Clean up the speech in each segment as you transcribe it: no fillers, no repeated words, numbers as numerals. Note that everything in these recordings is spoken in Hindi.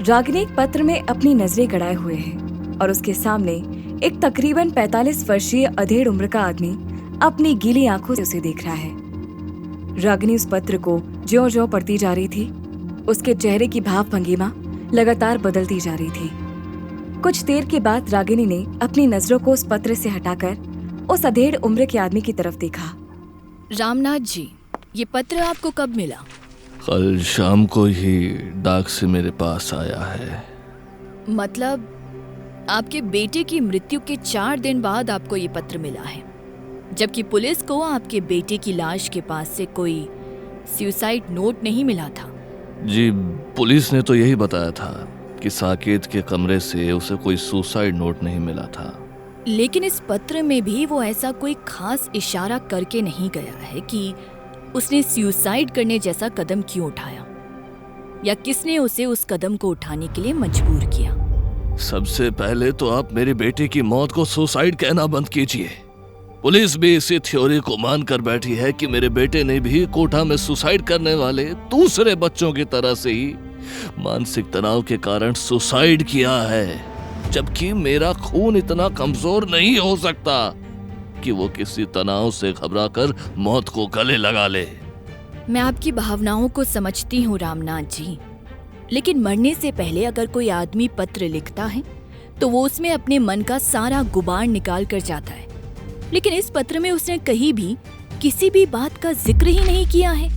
रागिनी एक पत्र में अपनी नजरें गड़ाए हुए है और उसके सामने एक तकरीबन 45 वर्षीय अधेड़ उम्र का आदमी अपनी गीली आंखों से उसे देख रहा है। रागिनी उस पत्र को ज्यों-ज्यों पढ़ती जा रही थी, उसके चेहरे की भाव भंगिमा लगातार बदलती जा रही थी। कुछ देर के बाद रागिनी ने अपनी नजरों को उस पत्र से हटाकर उस अधेड़ उम्र के आदमी की तरफ देखा। रामनाथ जी, ये पत्र आपको कब मिला? कल शाम को ही डाक से मेरे पास आया है। मतलब आपके बेटे की मृत्यु के 4 दिन बाद आपको ये पत्र मिला है, जबकि पुलिस को आपके बेटे की लाश के पास से कोई सुसाइड नोट नहीं मिला था। जी, पुलिस ने तो यही बताया था कि साकेत के कमरे से उसे कोई सुसाइड नोट नहीं मिला था। लेकिन इस पत्र में भी वो ऐसा कोई खास इशारा करके नहीं गया है कि उसने सुसाइड करने जैसा कदम क्यों उठाया या किसने उसे उस कदम को उठाने के लिए मजबूर किया। सबसे पहले तो आप मेरे बेटे की मौत को सुसाइड कहना बंद कीजिए। पुलिस भी इसी थ्योरी को मानकर बैठी है कि मेरे बेटे ने भी कोटा में सुसाइड करने वाले दूसरे बच्चों की तरह से ही मानसिक तनाव के कारण सुसाइड किया है, जबकि मेरा खून इतना कमजोर नहीं हो सकता कि वो किसी तनाव से घबराकर मौत को गले लगा ले। मैं आपकी भावनाओं को समझती हूँ रामनाथ जी, लेकिन मरने से पहले अगर कोई आदमी पत्र लिखता है तो वो उसमें अपने मन का सारा गुबार निकाल कर जाता है। लेकिन इस पत्र में उसने कहीं भी किसी भी बात का जिक्र ही नहीं किया है।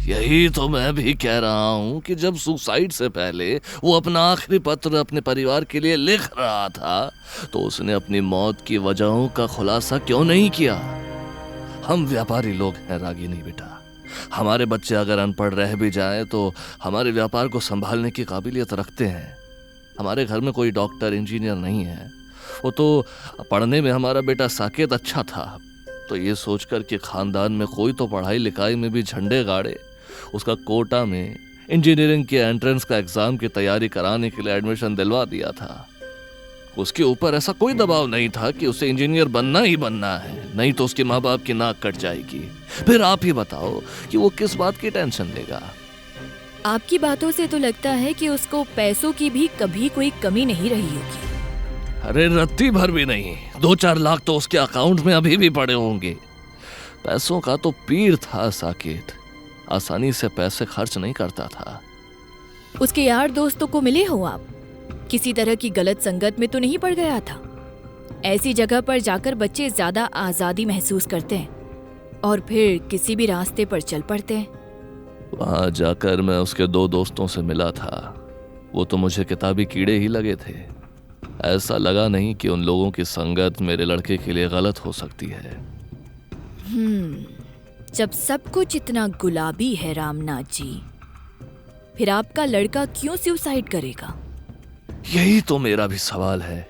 यही तो मैं भी कह रहा हूँ कि जब सुसाइड से पहले वो अपना आखिरी पत्र अपने परिवार के लिए लिख रहा था तो उसने अपनी मौत की वजहों का खुलासा क्यों नहीं किया। हम व्यापारी लोग हैं रागिनी बेटा, हमारे बच्चे अगर अनपढ़ रह भी जाएं तो हमारे व्यापार को संभालने की काबिलियत रखते हैं। हमारे घर में कोई डॉक्टर इंजीनियर नहीं है, वो तो पढ़ने में हमारा बेटा साकेत अच्छा था, तो ये सोचकर कि खानदान में कोई तो पढ़ाई लिखाई में भी झंडे गाड़े, उसका कोटा में इंजीनियरिंग के एंट्रेंस का एग्जाम की तैयारी कराने के लिए एडमिशन दिलवा दिया था। उसके ऊपर ऐसा कोई दबाव नहीं था कि उसे इंजीनियर बनना ही बनना है, नहीं तो उसके माँ बाप की नाक कट जाएगी। फिर आप ही बताओ कि वो किस बात की टेंशन लेगा। आपकी बातों से तो लगता है कि उसको पैसों की भी कभी कोई कमी नहीं रही होगी। अरे रत्ती भर भी नहीं, 2-4 लाख तो उसके अकाउंट में अभी भी पड़े होंगे। पैसों का तो पीर था साकेत, आसानी से पैसे खर्च नहीं करता था। उसके यार दोस्तों को मिले हो आप? किसी तरह की गलत संगत में तो नहीं पड़ गया था? ऐसी जगह पर जाकर बच्चे ज्यादा आजादी महसूस करते हैं और फिर किसी भी रास्ते पर चल पड़ते हैं। वहां जाकर मैं उसके 2 दोस्तों से मिला था, वो तो मुझे किताबी कीड़े ही लगे थे। ऐसा लगा नहीं कि उन लोगों की संगत मेरे लड़के के लिए गलत हो सकती है। जब सब कुछ इतना गुलाबी है रामनाथ जी, फिर आपका लड़का क्यों सुसाइड करेगा? यही तो मेरा भी सवाल है।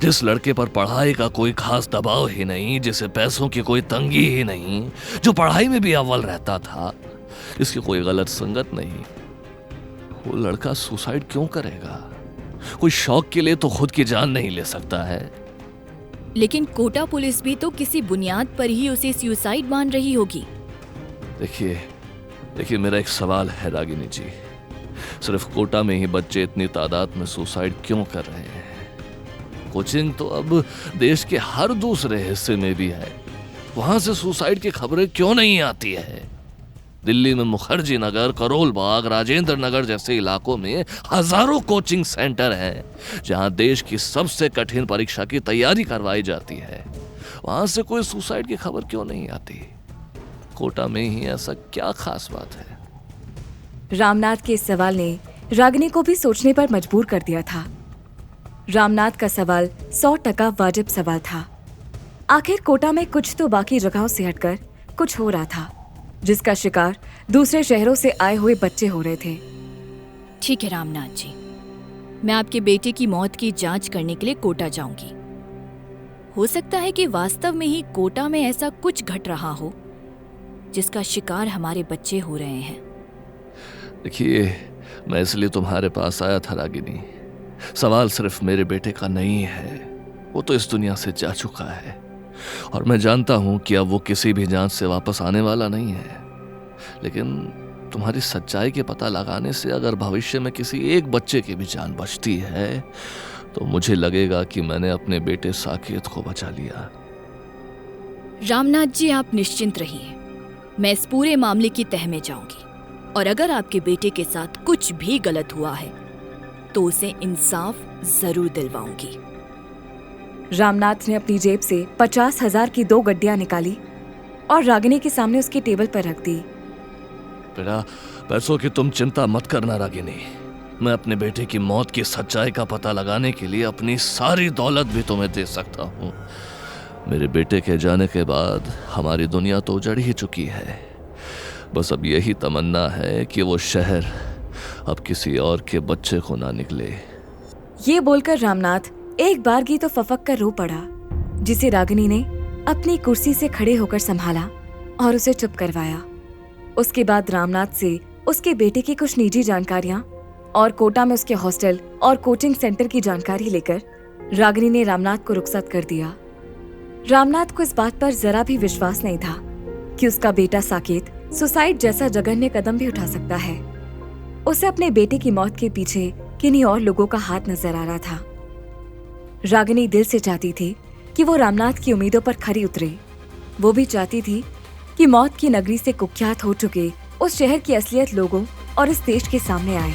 जिस लड़के पर पढ़ाई का कोई खास दबाव ही नहीं, जिसे पैसों की कोई तंगी ही नहीं, जो पढ़ाई में भी अव्वल रहता था, जिसकी कोई गलत संगत नहीं, वो लड़का सुसाइड क्यों करेगा? कोई शौक के लिए तो खुद की जान नहीं ले सकता है। लेकिन कोटा पुलिस भी तो किसी बुनियाद पर ही उसे सुसाइड मान रही होगी। देखिए मेरा एक सवाल है रागिनी जी, सिर्फ कोटा में ही बच्चे इतनी तादाद में सुसाइड क्यों कर रहे हैं? कोचिंग तो अब देश के हर दूसरे हिस्से में भी है, वहां से सुसाइड की खबरें क्यों नहीं आती है? दिल्ली में मुखर्जी नगर, करोल बाग, राजेंद्र नगर जैसे इलाकों में हजारों कोचिंग सेंटर हैं जहां देश की सबसे कठिन परीक्षा की तैयारी करवाई जाती है। वहां से कोई सुसाइड की खबर क्यों नहीं आती? कोटा में ही ऐसा क्या खास बात है? रामनाथ के इस सवाल ने रागिनी को भी सोचने पर मजबूर कर दिया था। रामनाथ का सवाल 100% वाजिब सवाल था। आखिर कोटा में कुछ तो बाकी जगहों से हटकर कुछ हो रहा था, जिसका शिकार दूसरे शहरों से आए हुए बच्चे हो रहे थे। ठीक है रामनाथ जी, मैं आपके बेटे की मौत की जांच करने के लिए कोटा जाऊंगी। हो सकता है कि वास्तव में ही कोटा में ऐसा कुछ घट रहा हो जिसका शिकार हमारे बच्चे हो रहे हैं। देखिए, मैं इसलिए तुम्हारे पास आया था रागिनी, सवाल सिर्फ मेरे बेटे का नहीं है, वो तो इस दुनिया से जा चुका है और मैं जानता हूं कि अब वो किसी भी जांच से वापस आने वाला नहीं है। लेकिन तुम्हारी सच्चाई के पता लगाने से अगर भविष्य में किसी एक बच्चे की भी जान बचती है तो मुझे लगेगा कि मैंने अपने बेटे साकेत को बचा लिया। रामनाथ जी, आप निश्चिंत रहिए, मैं इस पूरे मामले की तह में जाऊंगी और अगर आपके बेटे के साथ कुछ भी गलत हुआ है तो उसे इंसाफ जरूर दिलवाऊंगी। रामनाथ ने अपनी जेब से 50,000 की 2 गड्डियां निकाली और रागिनी के सामने उसकी टेबल पर रख दी। बेटा, पैसों की तुम चिंता मत करना रागिनी। मैं अपने बेटे की मौत की सच्चाई का पता लगाने के लिए अपनी सारी दौलत भी तुम्हें दे सकता हूँ। मेरे बेटे के जाने के बाद हमारी दुनिया तो उजड़ ही चुकी है। बस अब यही तमन्ना है कि वो शहर अब किसी और के बच्चे को ना निकले। ये बोलकर रामनाथ एक बारगी तो फफक कर रो पड़ा, जिसे रागिनी ने अपनी कुर्सी से खड़े होकर संभाला और उसे चुप करवाया। उसके बाद रामनाथ से उसके बेटे की कुछ निजी जानकारियां और कोटा में उसके हॉस्टल और कोचिंग सेंटर की जानकारी लेकर रागिनी ने रामनाथ को रुखसत कर दिया। रामनाथ को इस बात पर जरा भी विश्वास नहीं था कि उसका बेटा साकेत सुसाइड जैसा जघन्य कदम भी उठा सकता है। उसे अपने बेटे की मौत के पीछे किन्हीं और लोगों का हाथ नजर आ रहा था। रागिनी दिल से चाहती थी कि वो रामनाथ की उम्मीदों पर खरी उतरे। वो भी चाहती थी कि मौत की नगरी से कुख्यात हो चुके उस शहर की असलियत लोगों और इस देश के सामने आए।